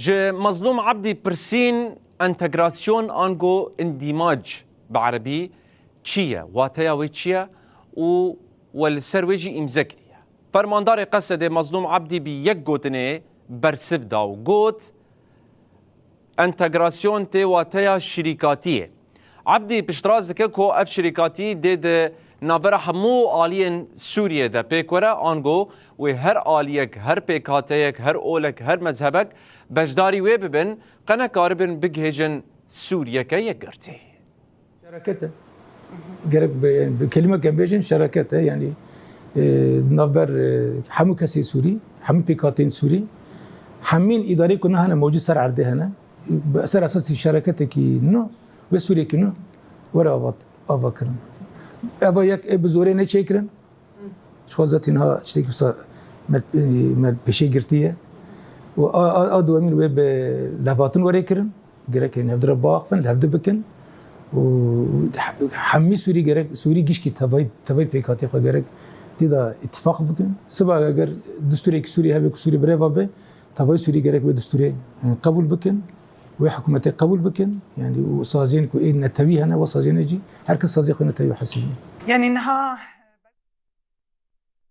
جي مظلوم عبدي برسين انتجراسيون انجو اندماج بعربي تشيا واتيا ويتشيا والسرويجي امزكريا فرماندار قصد مظلوم عبدي بيك جوتني برسف داو جوت انتجراسيون تي واتيا شركاتيه عبدي بشتراز كو اف شركاتي ديد نافرا همو آليين سوريا دا بيكورا انجو وهر آليك هر بيكاتيك هر اولك هر مذهبك بجداري وي ببن قنا كاربن بجهجن سوريا كي يقرتي شراكته قرب بكلمه كبيجن شراكته يعني نافر حمو كسي سوري حمو بيكاتين سوري حمين اداري كنا هنا موجود سر عرضه هنا بأثر اساسي شراكته كي نو بسوريا كي نو ورا اباكرن ابا يك بزوري نه چيكرن شوزاتينها اشتيك بس ما بشي قرتيه و دوامين ويب لافاتن وريكرن جرك نفدر باخفن لفد بكن وحمي سوري جرك سوري جيش كي تباي بيكاتي خو جرك تدا اتفاق بكن سبا اگر دستوري سوري هبك سوري بريفا به تباي سوري جرك بدستوري قبول بكن وحكومتي قبول بكن يعني وصازين كو ان نتوي هنا وصازين يجي حركه صازي خو نتوي حسين يعني انها